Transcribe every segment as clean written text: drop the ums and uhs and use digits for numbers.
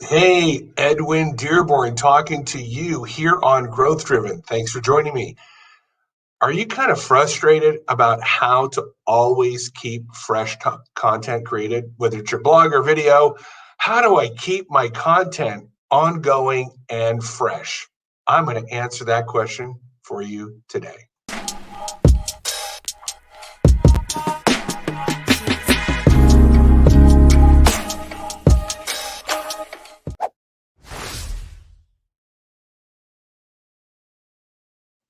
Hey, Edwin Dearborn talking to you here on Growth Driven. Thanks for joining me. Are you kind of frustrated about how to always keep fresh content created, whether it's your blog or video? How do I keep my content ongoing and fresh? I'm going to answer that question for you today.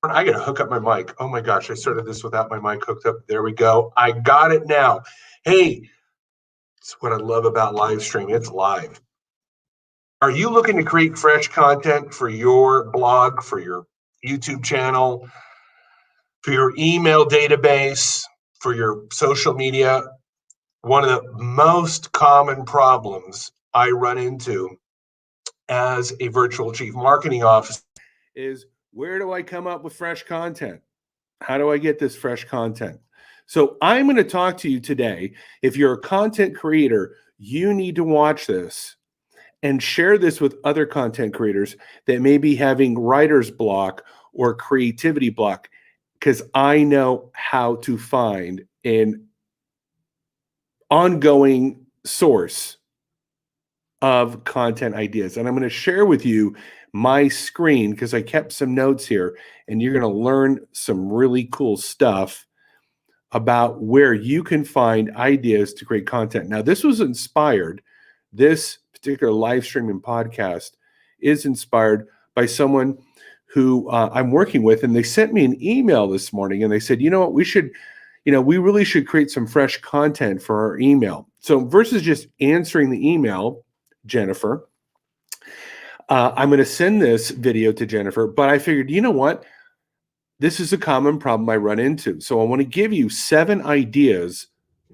I got to hook up my mic. Oh my gosh, I started this without my mic hooked up. There we go. I got it now. Hey, it's what I love about live streaming. It's live. Are you looking to create fresh content for your blog, for your YouTube channel, for your email database, for your social media? One of the most common problems I run into as a virtual chief marketing officer is, where do I come up with fresh content? How do I get this fresh content? So I'm going to talk to you today. If you're a content creator, you need to watch this and share this with other content creators that may be having writer's block or creativity block, because I know how to find an ongoing source of content ideas. And I'm going to share with you my screen because I kept some notes here, and you're going to learn some really cool stuff about where you can find ideas to create content. Now, this was inspired, this particular live streaming podcast is inspired by someone who I'm working with, and they sent me an email this morning, and they said, you know what, we really should create some fresh content for our email. So versus just answering the email, Jennifer, I'm going to send this video to Jennifer, but I figured, you know what? This is a common problem I run into. So I want to give you 7 ideas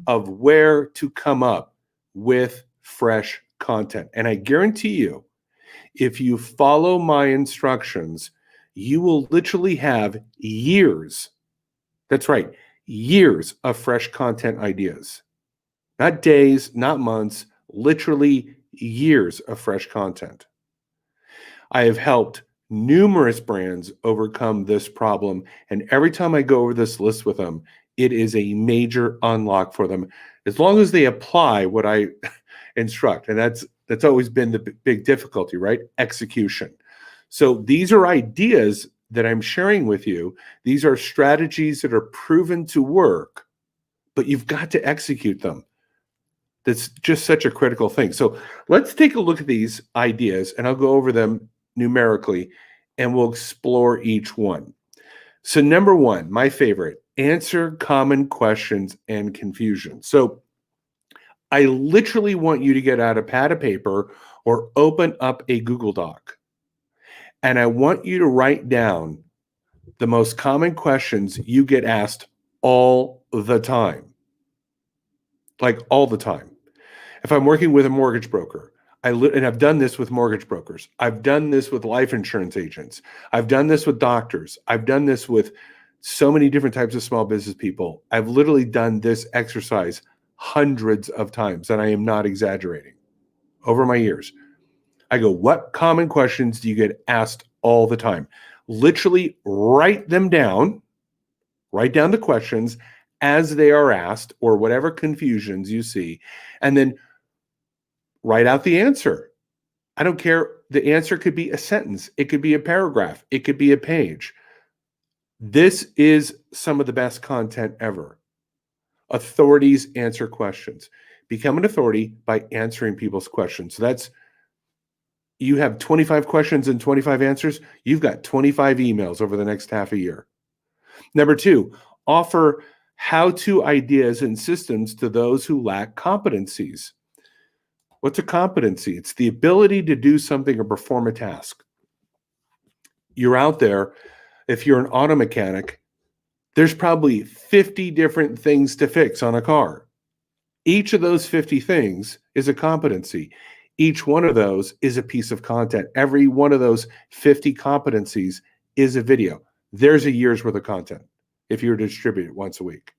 of where to come up with fresh content. And I guarantee you, if you follow my instructions, you will literally have years. That's right, years of fresh content ideas. Not days, not months, literally years of fresh content. I have helped numerous brands overcome this problem, and every time I go over this list with them, it is a major unlock for them, as long as they apply what I instruct. And that's always been the big difficulty, right? Execution. So these are ideas that I'm sharing with you. These are strategies that are proven to work, but you've got to execute them. That's just such a critical thing. So let's take a look at these ideas, and I'll go over them numerically, and we'll explore each one. So number 1, my favorite, answer common questions and confusion. So I literally want you to get out a pad of paper or open up a Google Doc, and I want you to write down the most common questions you get asked all the time. Like all the time. If I'm working with a mortgage broker, and I've done this with mortgage brokers, I've done this with life insurance agents, I've done this with doctors, I've done this with so many different types of small business people. I've literally done this exercise hundreds of times, and I am not exaggerating, over my years. I go, what common questions do you get asked all the time? Literally write them down, write down the questions as they are asked, or whatever confusions you see, and then write out the answer. I don't care. The answer could be a sentence. It could be a paragraph. It could be a page. This is some of the best content ever. Authorities answer questions. Become an authority by answering people's questions. So you have 25 questions and 25 answers. You've got 25 emails over the next half a year. Number 2, offer how-to ideas and systems to those who lack competencies. What's a competency? It's the ability to do something or perform a task. You're out there, if you're an auto mechanic, there's probably 50 different things to fix on a car. Each of those 50 things is a competency. Each one of those is a piece of content. Every one of those 50 competencies is a video. There's a year's worth of content if you were to distribute it once a week.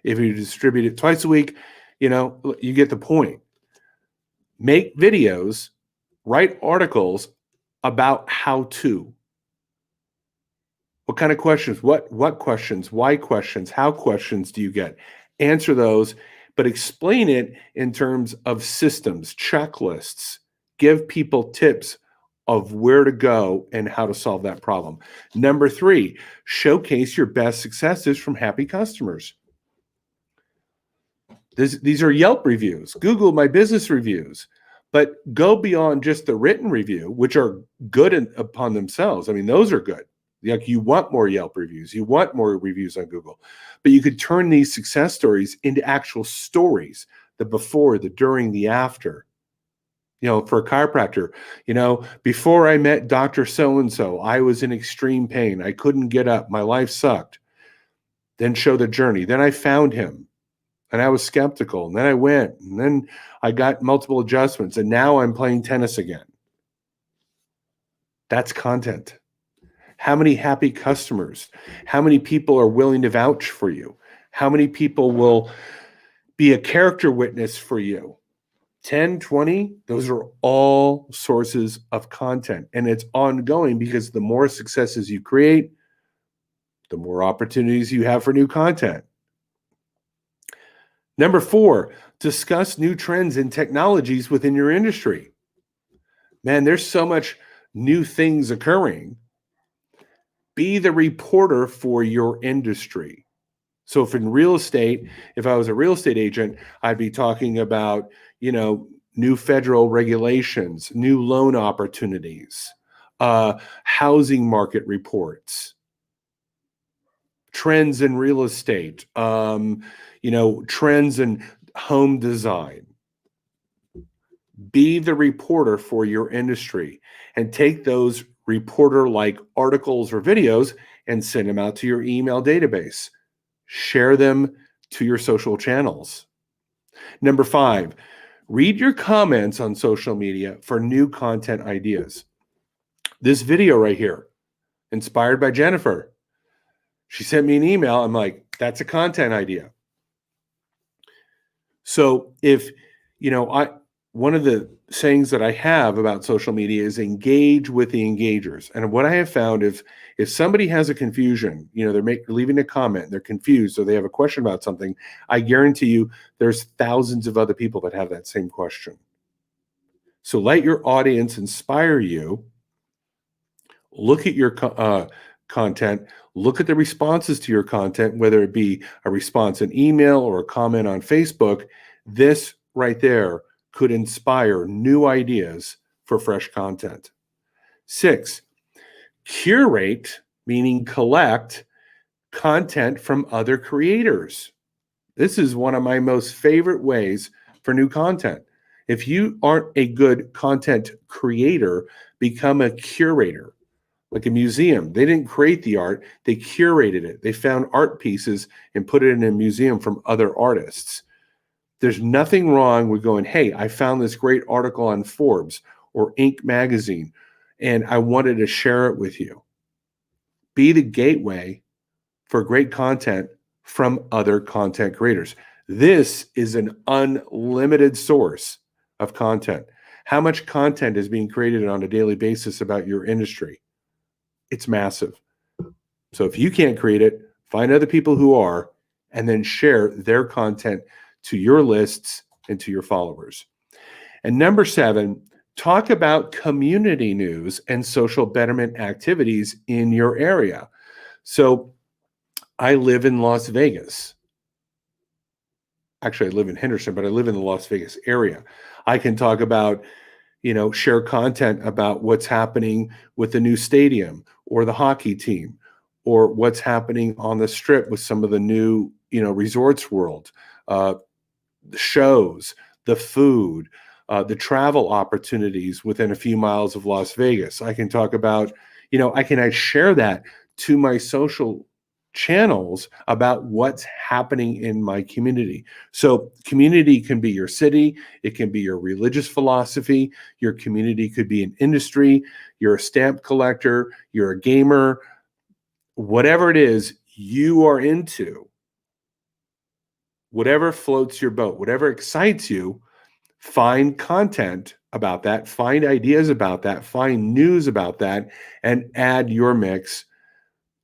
If you distribute it twice a week, you get the point. Make videos Write articles about how to. What kind of questions? What questions? Why questions? How questions do you get? Answer those, but explain it in terms of systems, checklists. Give people tips of where to go and how to solve that problem. Number 3, showcase your best successes from happy customers. These are Yelp reviews, Google My Business reviews, but go beyond just the written review, which are good upon themselves. I mean, those are good. Like, you want more Yelp reviews, you want more reviews on Google, but you could turn these success stories into actual stories, the before, the during, the after. For a chiropractor, before I met Dr. So-and-so, I was in extreme pain. I couldn't get up. My life sucked. Then show the journey. Then I found him and I was skeptical. And then I went and then I got multiple adjustments and now I'm playing tennis again. That's content. How many happy customers? How many people are willing to vouch for you? How many people will be a character witness for you? 10, 20, those are all sources of content. And it's ongoing because the more successes you create, the more opportunities you have for new content. Number 4, discuss new trends and technologies within your industry. Man, there's so much new things occurring. Be the reporter for your industry. So if in real estate, if I was a real estate agent, I'd be talking about, new federal regulations, new loan opportunities, housing market reports, trends in real estate, trends in home design. Be the reporter for your industry and take those reporter-like articles or videos and send them out to your email database. Share them to your social channels. Number 5, read your comments on social media for new content ideas. This video right here, inspired by Jennifer. She sent me an email. I'm like, that's a content idea. So if, one of the sayings that I have about social media is engage with the engagers. And what I have found, if somebody has a confusion, they're leaving a comment, they're confused, or they have a question about something, I guarantee you there's thousands of other people that have that same question. So let your audience inspire you. Look at your content, look at the responses to your content, whether it be a response in email or a comment on Facebook. This right there could inspire new ideas for fresh content. 6, curate, meaning collect content from other creators. This is one of my most favorite ways for new content. If you aren't a good content creator, become a curator. Like a museum, they didn't create the art, they curated it. They found art pieces and put it in a museum from other artists. There's nothing wrong with going, hey, I found this great article on Forbes or Inc. magazine, and I wanted to share it with you. Be the gateway for great content from other content creators. This is an unlimited source of content. How much content is being created on a daily basis about your industry? It's massive. So if you can't create it, find other people who are, and then share their content to your lists and to your followers. And number 7, talk about community news and social betterment activities in your area. So I live in Las Vegas. Actually, I live in Henderson, but I live in the Las Vegas area. I can talk about, share content about what's happening with the new stadium or the hockey team, or what's happening on the Strip with some of the new, Resorts World, the shows, the food, the travel opportunities within a few miles of Las Vegas. I can talk about, I share that to my social channels about what's happening in my community. So community can be your city, it can be your religious philosophy, your community could be an industry, you're a stamp collector, you're a gamer, whatever it is you are into, whatever floats your boat, whatever excites you, find content about that, find ideas about that, find news about that, and add your mix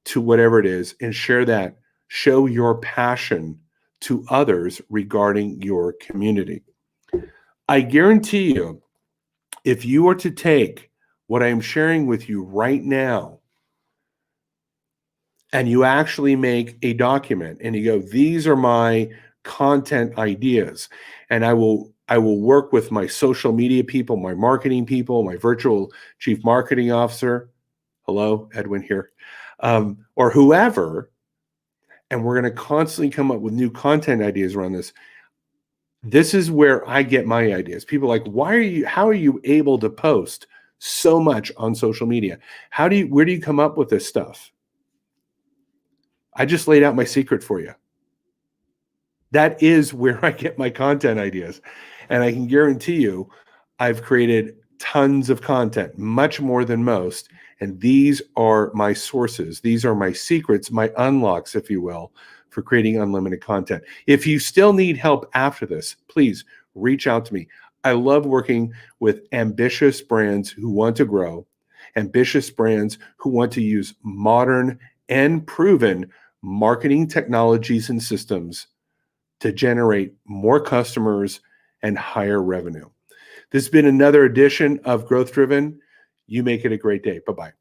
to whatever it is and share that. Show your passion to others regarding your community. I guarantee you, if you were to take what I am sharing with you right now and you actually make a document and you go, these are my content ideas, and I will work with my social media people, my marketing people, my virtual chief marketing officer, hello, Edwin here, or whoever, and we're going to constantly come up with new content ideas around this. This is where I get my ideas. People are like, how are you able to post so much on social media? Where do you come up with this stuff? I just laid out my secret for you. That is where I get my content ideas. And I can guarantee you, I've created tons of content, much more than most. And these are my sources. These are my secrets, my unlocks, if you will, for creating unlimited content. If you still need help after this, please reach out to me. I love working with ambitious brands who want to grow, ambitious brands who want to use modern and proven marketing technologies and systems to generate more customers and higher revenue. This has been another edition of Growth Driven. You make it a great day. Bye-bye.